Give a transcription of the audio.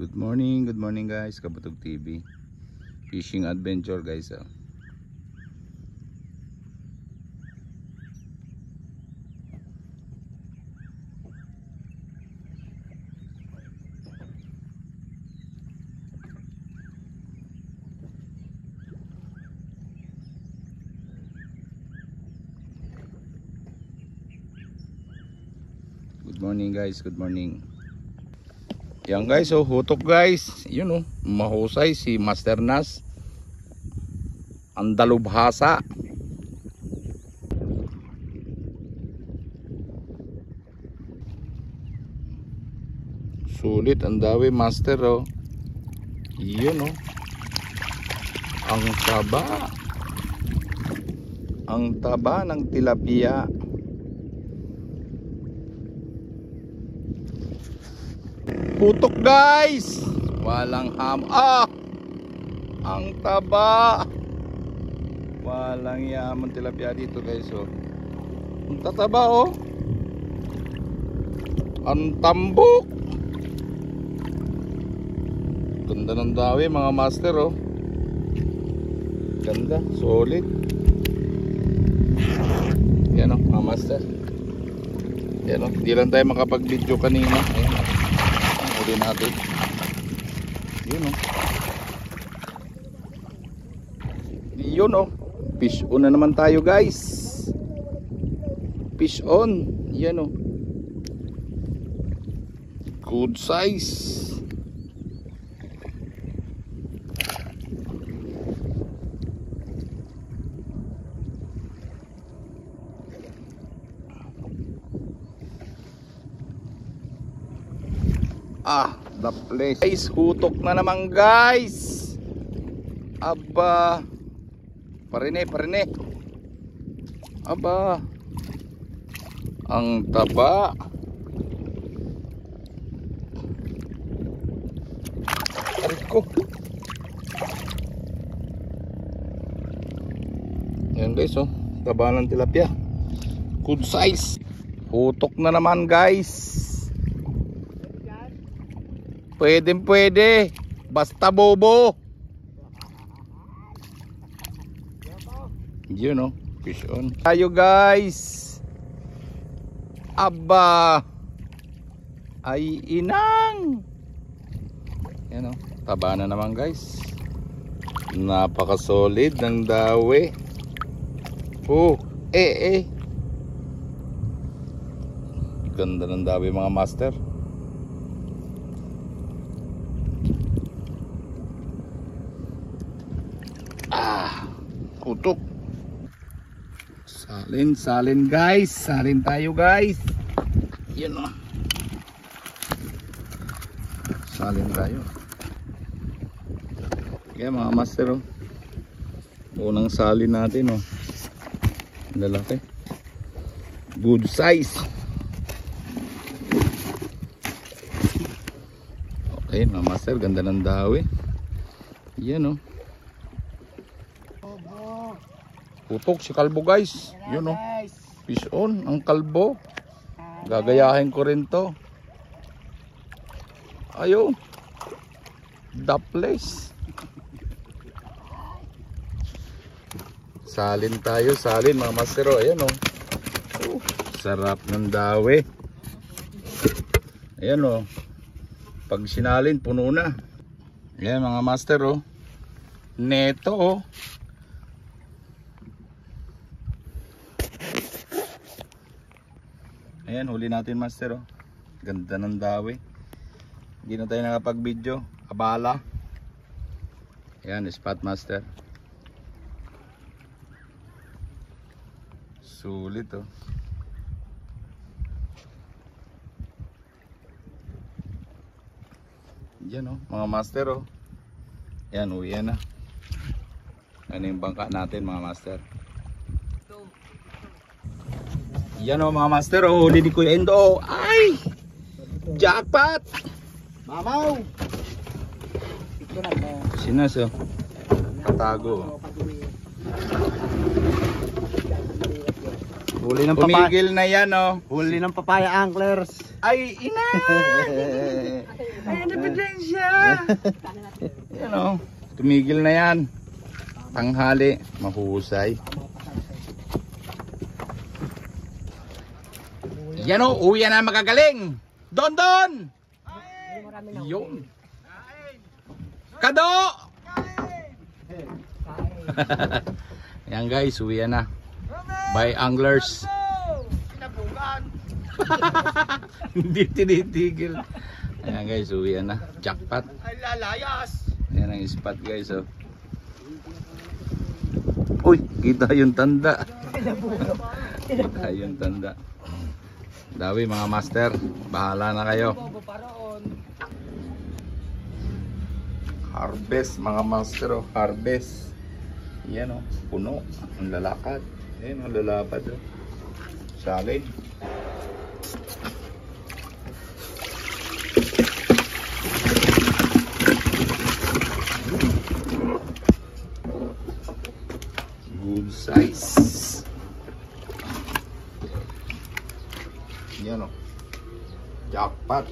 Good morning guys, Kabutog TV. Fishing adventure guys. Good morning guys, good morning. Yan guys, hutok guys. Yun mahusay si Master Nas. Ang dalubhasa. Sulit ang dawi Master Yun Ang taba. Ang taba ng tilapia. Putok guys, walang ang taba, walang yaman tilapia dito guys. Ang tataba ang tambok. Ganda ng dawi mga master ganda, solid. Yan mga master. Yan hindi lang tayo makapag video kanina. Ayan huli natin. Yun yun fish on na naman tayo guys. Fish on. Yan good size. The place. Guys, hutok na naman guys. Aba. Parine. Aba. Ang taba. Ariko. Yan guys taba ng tilapia. Good size. Hutok na naman guys. Pwede. Basta bobo. Yun fish on. Tayo guys. Aba. Ay inang. Yan taba na naman guys. Napaka solid ng dawi. Ganda ng dawi mga master. Kutok. Salin guys. Salin tayo guys. Yan salin tayo. Kaya mga master unang salin natin lalaki. Good size. Okay mga master, ganda ng dawi. Yan putok si kalbo guys. Yun fish on ang kalbo. Gagayahin ko rin to. Ayo. The place. Salin tayo, salin mga master. Ayan sarap ng dawi. Ayan pag sinalin puno na. Ayan mga master neto Ayan, huli natin master Ganda ng dawi. Hindi na tayo nakapag video. Abala. Ayan, spot master. Sulit Yan mga master Ayan, uwi na. Ano yung bangka natin mga master. Yan mga master huli ni Kuya Endo. Ay! Jackpot! Mamaw! Sinas katago. Huli ng papaya. Tumigil na yan, oh. Huli ng papaya anglers. Ay, ina! Ay, ebidensya! Yan, oh. Tumigil na yan. Tanghali. Mahusay. Yan, oh. Uya na magagaling. Don! Yun. Kado! Yan guys, uwi na. By anglers. Hindi tinitigil. Ayan guys, uwi na. Jackpot. Ay lalayas. Ayan ang spot guys, oh. Uy, kita yung tanda. Kita yung tanda. Dawi mga master, bahala na kayo. Harvest mga master, oh. Harvest. Yan, oh, puno. Ang lalakad. Ayan, ang lalapad, oh. Salid. Good size. Yan, oh. Jackpot.